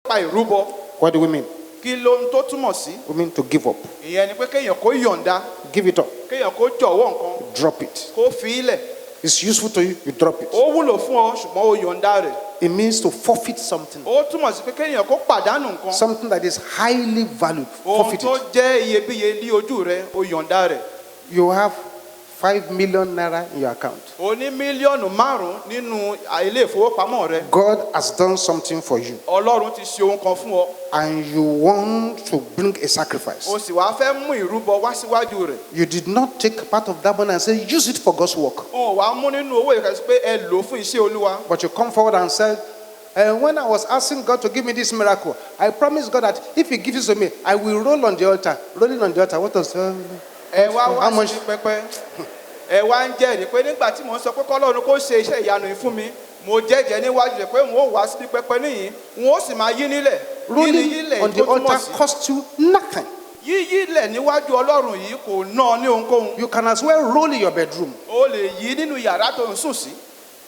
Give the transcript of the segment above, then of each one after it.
pa ìrúbọ. What do we mean? Kí ló ń tó túmọ̀ sí? We mean to give up. Ìyẹn ni pé kéèyàn kó yọ̀ǹda, Give it up. kéèyàn kó jọ̀wọ́ nǹkan, Drop it. kó fi í lẹ̀. It's useful to you, you drop it. Ó wúlò fún ọ ṣùgbọ́n ó yọ̀ǹda rẹ̀. It means to forfeit something. Ó túmọ̀ sí pé kéèyàn kó pàdánù nǹkan. Something that is highly valued. Ohun Forfeit tó it. jẹ́ iyebíye ní ojú rẹ̀, ó yọ̀ǹda rẹ̀. You have 5 million naira in your account. O ní mílíọ̀nù 5 nínú ilé ìfowópamọ́ rẹ̀. God has done something for you. Ọlọ́run ti ṣe ohun kan fún ọ. And you want to bring a sacrifice. O sì wá fẹ́ mú ìrúbọ wá síwájú rẹ̀. You did not take part of that money and say, use it for God's work. O wá mú nínú owó ìkàsí pé ẹ lò fún iṣẹ́ Olúwa. But you come forward and say, when I was asking God to give me this miracle, I promised God that if He gives it to me, I will roll on the altar. Rolling on the altar. What was Ẹ wá how wá much? sí pẹpẹ. Ẹ wá ń jẹ́rìí pé nígbà tí mò ń sọ pé k'Ọlọ́run kó ṣe iṣẹ́ ìyanu yìí fún mi, mo jẹ́jẹ́ níwájú rẹ̀ pé n ó wá sí pẹpẹ níyìn, n ó sì máa yí nílẹ̀. Rolling on the altar costs you nothing. Yíyí lẹ̀ níwájú Ọlọ́run yìí kò ná ọ ní ohunkóhun. You can as well roll in your bedroom. O lè yí nínú yàrá tó ń sùn sí.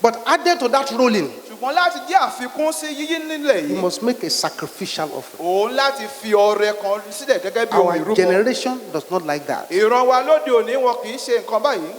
But added to that rolling, Ṣùgbọ́n láti jẹ́ àfikún sí yíyí nílẹ̀ you yìí, must make a sacrificial offering. òun láti fi ọrẹ kan sílẹ̀ gẹ́gẹ́ bí ohun Our ìrúbọ. generation does not like that. Ìran wa lóde òní wọn kì í ṣe nǹkan báyìí.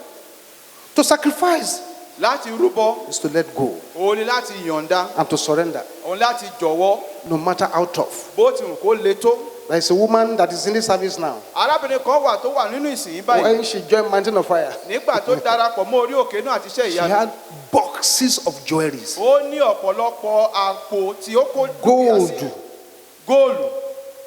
To sacrifice Láti rúbọ, is to let go òun ni láti yọ̀ǹda, and to surrender, òun láti jọ̀wọ́, no matter how tough. bó ti wù kó le tó. There is a woman that is in this service now. Arábìnrin kan wà tó wà nínú ìsìn báyìí. When she joined Mountain of Fire, Nígbà tó darapọ̀ mọ́ orí òkè náà àti iṣẹ́ she ìyanu, had boxes of jewelries. ó ní ọ̀pọ̀lọpọ̀ àpò tí ó kó Gold, góòlù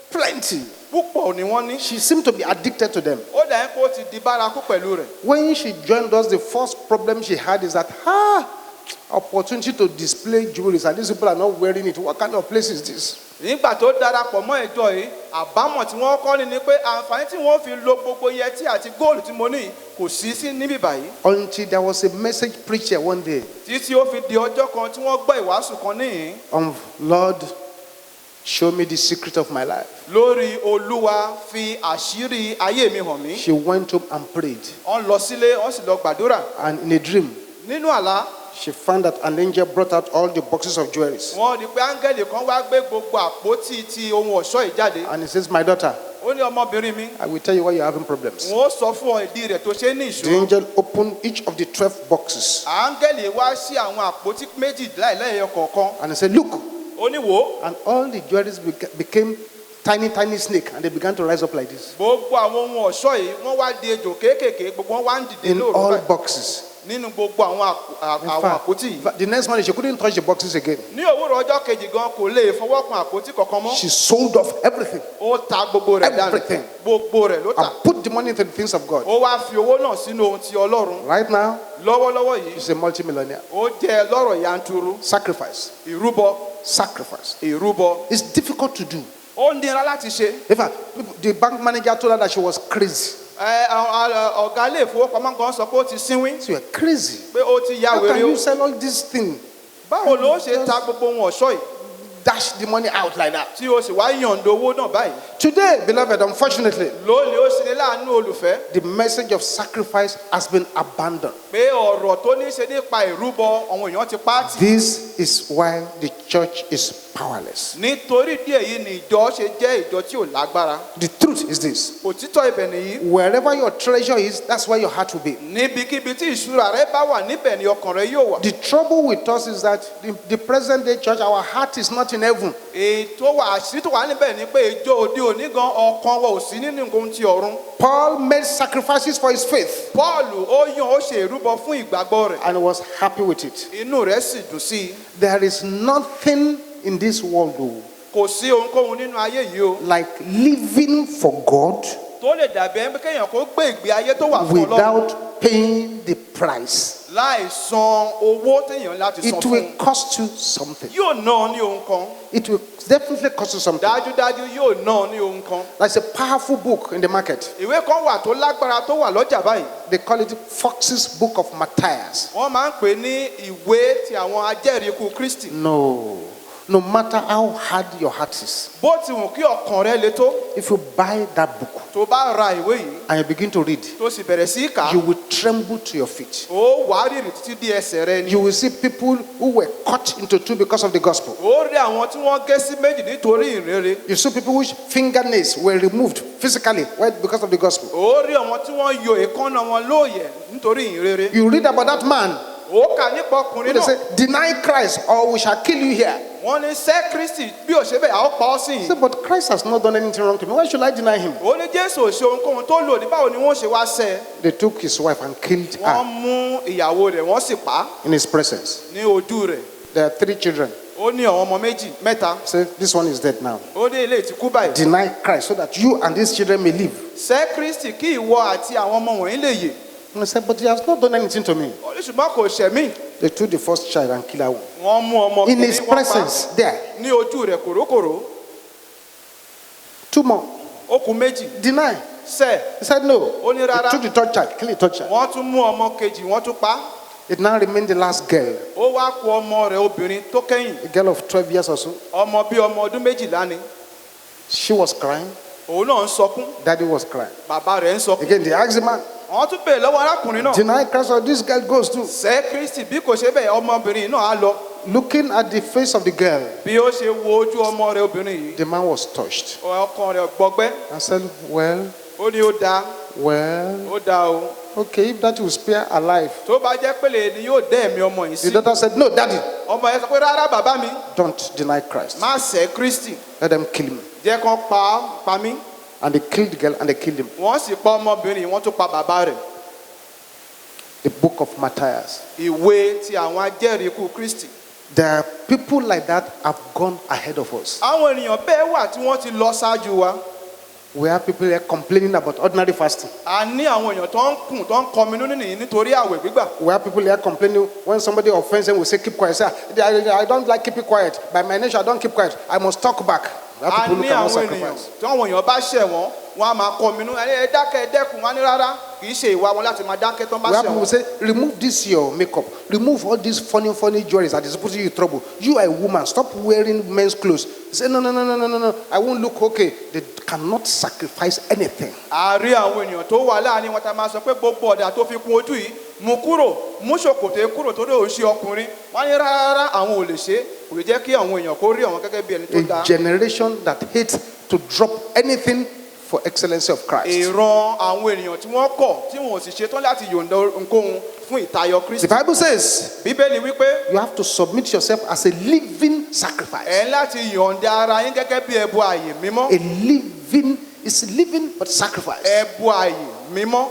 plenty. púpọ̀ ni wọ́n ní. She seemed to be addicted to them. Ó dà ẹ́ pé ó ti di bárakú pẹ̀lú rẹ̀. When she joined us, the first problem she had is that, opportunity to display jewelries, and these people are not wearing it. What kind of place is this? Nígbà tó darapọ̀ mọ́ ìjọ yìí, àbámọ̀ tí wọ́n kọ́ ni pé àǹfààní tí wọ́n fi lo gbogbo yẹtí àti góòlù tí mo ní kò sí níbí báyìí. Until there was a message preacher one day. Títí ó fi di ọjọ́ kan tí wọ́n gbọ́ ìwàásù kan níhìn. Lord, show me the secret of my life. Lórí Olúwa fi àṣírí ayé mi hàn mí. She went home and prayed. Wọ́n lọ sílé, wọ́n sì lọ gbàdúrà. And in a dream, Nínú àlá, she found that an angel brought out all the boxes of jewelries. wọ́n rí pé áńgẹ́lì kan wá gbé gbogbo àpótí ti ohun ọ̀ṣọ́ yìí jáde. And he says, my daughter, Ó ní ọmọbìnrin mi, I will tell you why you're having problems. wọ́n ó sọ fún ọ ìdí rẹ̀ tó ṣe ní The ìṣòro. angel opened each of the 12 boxes. Áńgẹ́lì wá sí àwọn àpótí méjì láìlẹ́yọ kọ̀ọ̀kan. And he said, look. Ó ní wò ó. And all the jewelries became tiny snake, and they began to rise up like this. Gbogbo àwọn ohun ọ̀ṣọ́ yìí wọ́n wá di ejò kéékèèké, gbogbo wọn wá ń dìde In lóòrùn all báyìí. boxes. Nínú gbogbo àwọn In àpótí yìí. fact, the next morning, she couldn't touch the boxes again. Ní òwúrọ̀ ọjọ́ kejì gan kò lè fọwọ́ kan àpótí kankan mọ́. She sold off everything Ó ta gbogbo rẹ̀ dànù. Everything. Gbogbo rẹ̀ ló tà. and put the money into the things of God. Ó wá fi owó náà sínú ohun ti Ọlọ́run. Right now, Lọ́wọ́lọ́wọ́ yìí, she's a multimillionaire. ó jẹ́ lọ́rọ̀ yanturu. Sacrifice. Ìrúbọ, Sacrifice. ìrúbọ. It's difficult to do. Ó nira láti ṣe. In fact, the bank manager told her that she was crazy. Ọ̀gá ilé ìfowópamọ́ kan sọ pé ó ti sínwín. So you're crazy. Pé ó ti ya How can wèrè you o. sell all this thing? Báwo ló ṣe ta gbogbo ohun ọ̀ṣọ́ yìí? Dash the money out like that. Tí o sì wá yọ̀ǹda owó náà báyìí. Today, beloved, unfortunately, Lónìí ó ṣe ní láàánú olùfẹ́. the message of sacrifice has been abandoned. Pé ọ̀rọ̀ tó ní ṣe nípa ìrúbọ àwọn èèyàn ti pàtì. This is why the church is powerless. Nítorí díẹ̀ yìí ni ìjọ ṣe jẹ́ ìjọ tí ò lágbára. The truth is this. Òtítọ́ ibẹ̀ nìyí. Wherever your treasure is, that's where your heart will be. Níbikíbi tí ìṣúra rẹ bá wà níbẹ̀ ni ọkàn rẹ yóò wà. The trouble with us is that the present day church, our heart is not in heaven. Ètò wà àṣírí tó wà níbẹ̀ ni pé ìjọ òde òní gan ọkàn wa ò sí nínú nǹkan ti ọ̀run. Paul made sacrifices for his faith Pọ́ọ̀lù ó yàn ó ṣe ìrúbọ fún ìgbàgbọ́ rẹ̀. and was happy with it. Inú rẹ̀ sì dùn sí i. There is nothing in this world, though, Kò sí ohunkóhun nínú ayé yìí o. like living for God Tó lè dàbí ẹni pé kéèyàn kó gbé ìgbé ayé tó wà fún Ọlọ́run. without paying the price. Láì san owó téèyàn láti san It fún. will cost you something. Yóò ná ọ ní ohun kan. It will definitely cost you something. Dájúdájú yóò ná ọ ní ohun kan. There's a powerful book in the market. Ìwé kan wà tó lágbára tó wà lọ́jà báyìí. They call it Fox's Book of Matthias. Wọ́n máa ń pè ní ìwé ti àwọn ajẹ́rìí ikú Kristi. No. No matter how hard your heart is, bó ti wù kí ọkàn rẹ le tó, if you buy that book tó bá ra ìwé yìí and you begin to read, tó sì bẹ̀rẹ̀ sí í kà á, you will tremble to your feet. ó wá rírì títí di ẹsẹ̀ rẹ ni. You will see people who were cut into two because of the gospel. ó rí àwọn tí wọ́n gé sí méjì nítorí ìrere. You see people whose fingernails were removed physically because of the gospel. ó rí àwọn tí wọ́n yọ èékánná wọn lóòyẹ̀ nítorí ìrere. You read about that man ó kà nípa who ọkùnrin they náà. say, deny Christ or we shall kill you here. wọ́n ní sẹ́ Kristi bí ò ṣe bẹ́ẹ̀ a ó pa ọ́ sí He said, yìí. but Christ has not done anything wrong to me. Why should I deny him? ó ní Jésù ò ṣe ohunkóhun tó lò ní báwo ni wọ́n ṣe wá sẹ́ ẹ. They took his wife and killed wọ́n her mú ìyàwó rẹ̀ wọ́n sì pa á in his presence. ní ojú rẹ̀. There are 3 children. ó ní àwọn ọmọ mẹ́ta. Say, this one is dead now. ó ní eléyìí ti kú báyìí. Deny Christ so that you and these children may live. sẹ́ Kristi kí ìwọ àti àwọn ọmọ wọ̀nyí lè yè. And I said, but he has not done anything to me. ó ní ṣùgbọ́n kò ṣẹ̀ mí. They took the first child and killed her one. wọ́n mú ọmọ In his kìíní wọ́n pa presence, there. ní ojú rẹ̀ kòrókòró. 2 more. ó kù méjì. Deny. sẹ́ He said, no. ó ní They rárá. took the third child, killed the third child. wọ́n tún mú ọmọ kejì wọ́n tún pa á. It now remained the last girl, ó wá kù ọmọ rẹ̀ obìnrin tó kẹ́yìn. a girl of 12 years or so. ọmọ bíi ọmọ ọdún 12 ni. She was crying. òun náà ń sọkún. Daddy was crying. bàbá rẹ̀ ń sọkún. Again, they asked the man, wọ́n tún bèèrè lọ́wọ́ arákùnrin náà. deny Christ or this girl goes too. sẹ́ Kristi bí kò ṣe bẹ́ẹ̀ ọmọbìnrin náà á lọ. Looking at the face of the girl, bí ó ṣe wo ojú ọmọ rẹ̀ obìnrin yìí. the man was touched ọkàn rẹ̀ gbọgbẹ́. and said, well, ó ní ó dáa well, ó dáa o. okay, if that will spare her life. tó bá jẹ́ pélé ni yóò dẹ́ ẹ̀mí ọmọ yìí The sí. daughter said, no, daddy, ọmọ yẹn sọ pé rárá bàbá mi don't deny Christ. má sẹ́ Kristi Let them kill him. jẹ́ kán pa mí. And they killed the girl and they killed him. wọ́n sì pa ọmọbìnrin wọ́n tún pa bàbá rẹ̀. The book of Matthias. ìwé ti àwọn ajẹ́rìí ikú Kristi. There are people like that have gone ahead of us. àwọn ènìyàn bẹ́ẹ̀ wà tí wọ́n ti lọ ṣáájú wa. We have people here complaining about ordinary fasting. a ní àwọn èèyàn tó ń kùn tó ń kọminú nìyí nítorí àwẹ̀ gbígbà. We have people here complaining when somebody offends them, we say keep quiet. Say, I don't like keeping quiet. By my nature, I don't keep quiet. I must talk back. We have a people who ní cannot àwọn ènìyàn sacrifice. tí àwọn èèyàn bá ṣẹ̀ wọ́n wọ́n á máa kọminú ẹ dákẹ́ ẹ dẹ́kun wọn á ní rárá kì í ṣe ìwà wọn láti máa dákẹ́ tó ń bá We have ṣẹ̀ people who wọ́n. say, remove this your makeup. Remove all these funny jewelries that is putting you in trouble. You are a woman. Stop wearing men's clothes. Say, no. I won't look okay. They cannot sacrifice anything. a rí àwọn ènìyàn tó wà láàrin wọn tá a máa sọ pé gbogbo ọ̀dà tó fi kún ojú yìí mú kúrò mú ṣòkòtò kúrò tó dé òun ṣe ọkùnrin wọn á ní rárá àwọn ò lè ṣe kò lè jẹ́ kí àwọn èèyàn kó rí àwọn gẹ́gẹ́ bí ẹni tó A dáa. generation that hates to drop anything for excellency of Christ. ìran àwọn ènìyàn tí wọ́n kọ̀ tí wọn ò sì ṣetán láti yọ̀ǹda ohunkóhun fún ìtayọ The Kristi. Bible says bíbélì wípé you have to submit yourself as a living sacrifice. ẹ láti yọ̀ǹda ara yín gẹ́gẹ́ bí ẹbọ ààyè mímọ́. A living is living but sacrifice. ẹbọ ààyè mímọ́.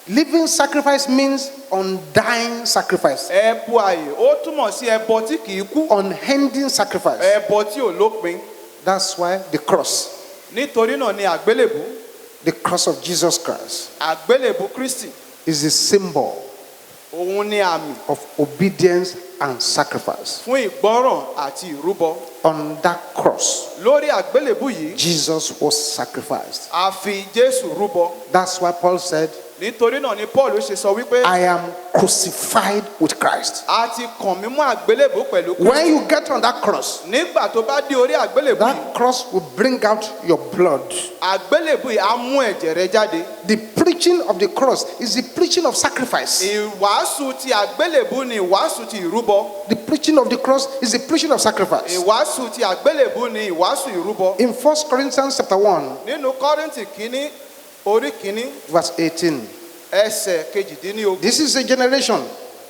Living sacrifice means undying sacrifice, ẹbọ ààyè ó túmọ̀ sí ẹbọ tí kì í kú. unending sacrifice. ẹbọ tí ò lópin. That's why the cross, nítorí náà ni àgbélébù the cross of Jesus Christ, àgbélébù Kristi is a symbol òun ni àmì of obedience and sacrifice. fún ìgbọ́ràn àti ìrúbọ. On that cross, lórí àgbélébù yìí Jesus was sacrificed. a fi Jésù rúbọ. That's why Paul said, nítorí náà ni Paul ṣe sọ wípé I am crucified with Christ. a ti kàn mí mọ́ àgbélébù pẹ̀lú When Kristi. you get on that cross, nígbà tó bá dé orí àgbélébù yìí that cross will bring out your blood. àgbélébù yìí á mú ẹ̀jẹ̀ rẹ jáde. The preaching of the cross is the preaching of sacrifice. ìwàásù ti àgbélébù ni ìwàásù ti ìrúbọ. The preaching of the cross is the preaching of sacrifice. ìwàásù ti àgbélébù ni ìwàásù ìrúbọ. In 1 Corinthians chapter 1, nínú Kọ́ríńtì kínní orí kínní verse 18, ẹsẹ̀ kejìdínlógún. this is a generation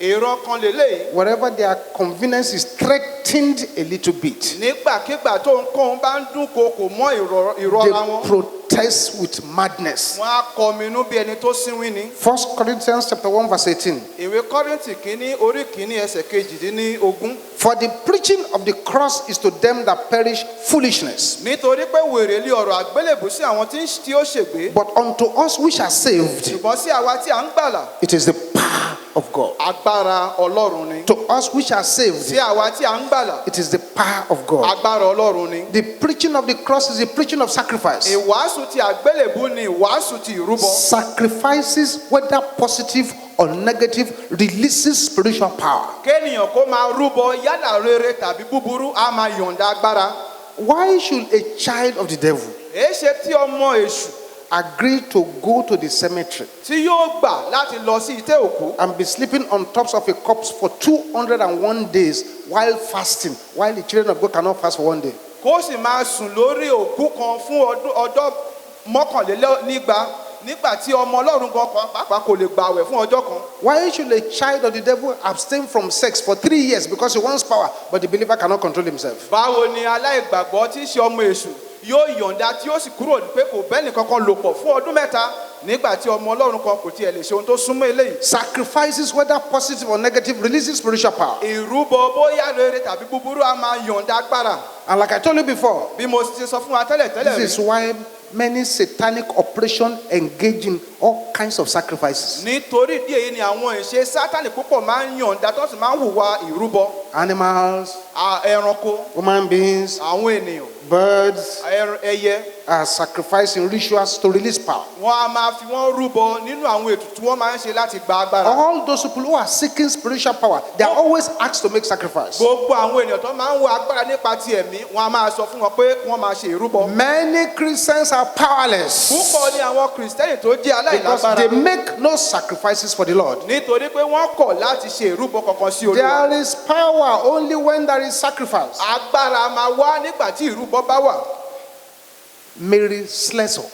ìran kan lélẹ́yìí. wherever their convenience is threatened a little bit, nígbàkigbà tó nǹkan bá ń dún kokò mọ́ ìrora they wọn protest with madness. wọn á kọminú bí ẹni tó sínwín ni. 1 Corinthians chapter 1, verse 18. ìwé Kọ́ríńtì kínní orí kínní ẹsẹ̀ kejìdínlógún. For the preaching of the cross is to them that perish foolishness, nítorí pé wèrè lé ọ̀rọ̀ àgbélébù sí àwọn tí ó ṣègbé but unto us which are saved, ṣùgbọ́n sí àwa tí à ń gbàlà it is the power of God. agbára Ọlọ́run ni. To us which are saved, Sí àwa tí à ń gbàlà, it is the power of God. agbára Ọlọ́run ni. The preaching of the cross is the preaching of sacrifice. Ìwàásù ti àgbélébú ni ìwàásù ti ìrúbọ. Sacrifices, whether positive or negative, releases spiritual power. Kéèyàn kó máa rúbọ yálà rere tàbí búburú á máa yọ̀ǹda agbára. Why should a child of the devil Èéṣe tí ọmọ èṣù agree to go to the cemetery tí yóò gbà láti lọ sí ìtẹ́ òkú and be sleeping on tops of a corpse for 201 days while fasting, while the children of God cannot fast for 1 day? kó sì máa sùn lórí òkú kan fún ọjọ́ mọ́kànlélígba nígbà tí ọmọ Ọlọ́run gan kan pàápàá kò lè gbààwẹ̀ fún ọjọ́ kan? Why should a child of the devil abstain from sex for 3 years because he wants power, but the believer cannot control himself? Báwo ni aláìgbàgbọ́ tí í ṣe ọmọ èṣù yóò yọ̀ǹda tí ó sì kúrò pé kò bẹ́ẹ̀ nìkankan lò pọ̀ fún ọdún mẹ́ta nígbà tí ọmọ Ọlọ́run kan kò tiẹ̀ lè ṣe ohun tó súnmọ́ eléyìí? Sacrifices, whether positive or negative, releases spiritual power. Ìrúbọ bóyá rere tàbí búburú á máa yọ̀ǹda agbára. And like I told you before, Bí mo ti sọ fún wa tẹ́lẹ̀ this is why many satanic operations engage in all kinds of sacrifices. nítorí ìdí èyí ni àwọn ìṣe Sátánì púpọ̀ máa ń yọ̀ǹda tó sì máa ń hùwà ìrúbọ. Animals, Ẹranko, human beings, àwọn ènìyàn, birds ẹyẹ, are sacrificing rituals to release power. wọ́n á máa fi wọ́n rúbọ nínú àwọn ètùtù wọ́n máa ń ṣe láti gba agbára. All those people who are seeking spiritual power, they are always asked to make sacrifice. Gbogbo àwọn ènìyàn tó máa ń wo agbára nípa ti ẹ̀mí, wọ́n á máa sọ fún wọn pé wọ́n máa ṣe ìrúbọ. Many Christians are powerless Púpọ̀ ni àwọn Kìrìsìtẹ́nì tó jẹ́ because aláìlágbára they make no sacrifices for the Lord. nítorí pé wọ́n kọ̀ láti ṣe ìrúbọ kankan sí Olúwa. There is power only when there is sacrifice. Agbára máa wá nígbà tí ìrúbọ bá wà. Mary Slessor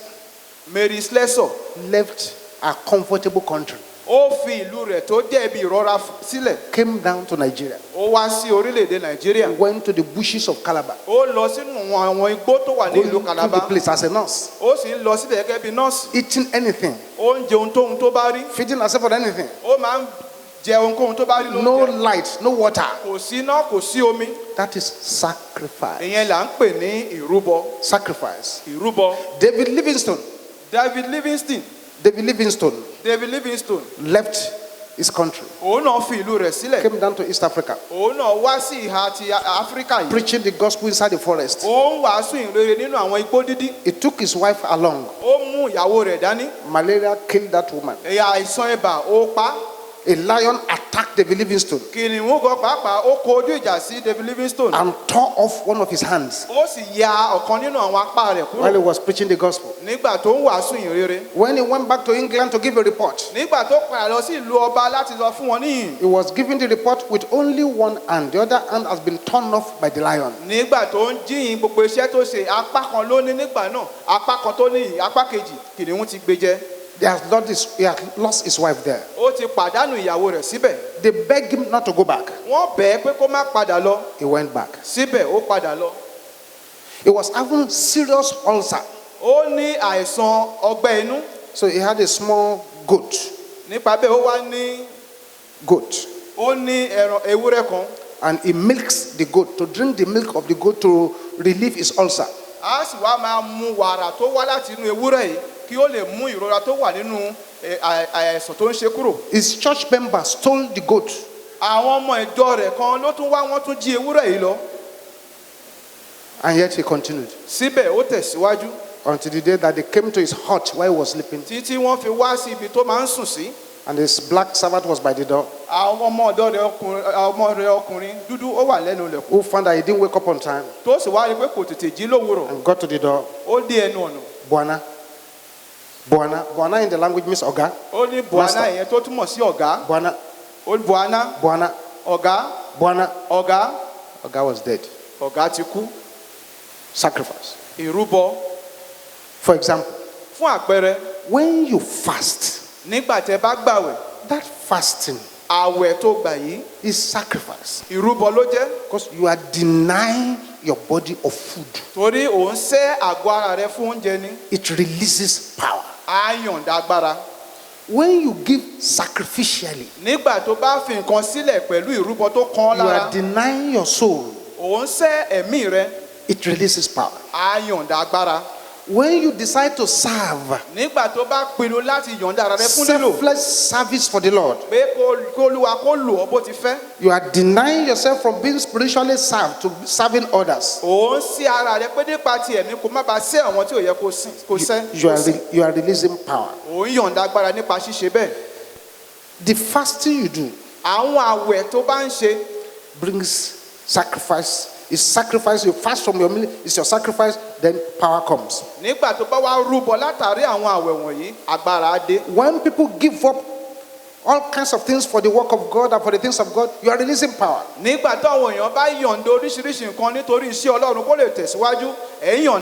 Mary Slessor left a comfortable country, ó fi ìlú rẹ̀ tó jẹ́ ibi ìrora sílẹ̀, came down to Nigeria, ó wá sí orílẹ̀-èdè Nàìjíríà. went to the bushes of Calabar, Ó lọ sínú àwọn igbó tó wà ní going ìlú to the Calabar. place as a nurse, Ó sì ń lọ síbẹ̀ gẹ́gẹ́ bí nọ́ọ̀sì. eating anything, Ó ń jẹ ohun tó bá rí. feeding herself on anything. Ó máa ń jẹ ohunkóhun tó bá rí ló ń No jẹ. light, no water. Kò sí iná, kò sí omi. That is sacrifice. Ìyẹn là ń pè ní ìrúbọ. Sacrifice. Ìrúbọ. David Livingstone David Livingstone left his country, òun náà fi ìlú rẹ̀ sílẹ̀. came down to East Africa, Òun náà wá sí ìhà ti Áfíríkà yìí. preaching the gospel inside the forest. Ó ń wàásù ìrere nínú àwọn igbó dídí. He took his wife along. Ó mú ìyàwó rẹ̀ dání. Malaria killed that woman. Ẹ̀yà àìsàn ibà ó pa. A lion attacked David Livingstone Kìnìún gan pàápàá ó kọ ojú ìjà sí David Livingstone. and tore off one of his hands Ó sì ya ọ̀kan nínú àwọn apá rẹ̀ while he kúrò was preaching the gospel. nígbà tó ń wàásù ìrere. When he went back to England to give a report, Nígbà tó padà lọ sí ìlú ọba láti sọ fún wọn níyìn. he was giving the report with only one hand. The other hand has been torn off by the lion. Nígbà tó ń jíyìn gbogbo iṣẹ́ tó ṣe, apá kan ló ní nígbà náà, apá kan tó ní apá kejì kìnìún ti gbé jẹ. He has lost his wife there. Ó ti pàdánù ìyàwó rẹ̀ síbẹ̀. They begged him not to go back. Wọ́n bẹ̀ ẹ́ pé kó má padà lọ. He went back. Síbẹ̀ ó padà lọ. He was having serious ulcer. Ó ní àìsàn ọgbẹ́ inú. So he had a small goat. Nípa bẹ́ẹ̀ ó wá ní ó ní ẹran ewúrẹ́ kan. And he milks the goat to drink the milk of the goat to relieve his ulcer. A sì wá máa mu wàrà tó wá láti inú ewúrẹ́ yìí kí ó lè mú ìrora tó wà nínú àìsàn tó ń ṣe kúrò. His church members stole the goat. Àwọn ọmọ ìjọ rẹ̀ kan ló tún wá, wọ́n tún jí ewúrẹ́ yìí lọ. And yet he continued Síbẹ̀ ó tẹ̀síwájú until the day that they came to his hut while he was sleeping. títí wọ́n fi wá sí ibi tó máa ń sùn sí. And his black servant was by the door, Àwọn ọmọ rẹ̀ ọkùnrin dúdú ó wà lẹ́nu ilẹ̀kùn. who found that he didn't wake up on time Tó sì wá rí pé kò tètè jí lówùrọ̀. and got to the door. Ó dé ẹnu ọ̀nà. Buana. Buana. Buana in the language means Oga. Ó ní buana ìyẹn tó túmọ̀ sí ọ̀gá. Buana. Ó ní buana Buana. ọ̀gá. Buana. Ọ̀gá. Oga was dead. Ọ̀gá ti kú. Sacrifice. Ìrúbọ. For example, Fún àpẹẹrẹ, when you fast, nígbà tẹ́ bá gbàwẹ̀, that fasting àwẹ̀ tó gbà yìí, is sacrifice. ìrúbọ ló jẹ́. Because you are denying your body of food. Torí òun ṣẹ́ àgọ́ ara rẹ fún oúnjẹ ni. It releases power. Á yọ̀ǹda agbára. When you give sacrificially, Nígbà tó bá fi nǹkan sílẹ̀ pẹ̀lú ìrúbọ tó kan ọ́ you lára, are denying your soul. òun ṣẹ́ ẹ̀mí rẹ. It releases power. Á yọ̀ǹda agbára. When you decide to serve, nígbà tó bá pinnu láti yọ̀ǹda ara rẹ fún lílò selfless service for the Lord, pé kó Olúwa kó lò ọ́ bó ti fẹ́. you are denying yourself from being spiritually served to serving others. ò ń sí ara rẹ pé nípa ti ẹ̀mí kó má bàa sẹ́ àwọn tí ò yẹ kó sẹ́. You are releasing power. ò ń yọ̀ǹda agbára nípa ṣíṣe bẹ́ẹ̀. The fasting you do àwọn àwẹ̀ tó bá ń ṣe brings sacrifice. It's sacrifice. You fast from your meal. It's your sacrifice. Then power comes. nígbà tó bá wá rúbọ látàrí àwọn àwẹ̀ wọ̀nyí agbára á dé. When people give up all kinds of things for the work of God and for the things of God, you are releasing power. nígbà tó àwọn èèyàn bá yọ̀ǹda oríṣiríṣi nǹkan nítorí iṣẹ́ Ọlọ́run kó lè tẹ̀síwájú ẹ̀ ń yọ̀ǹda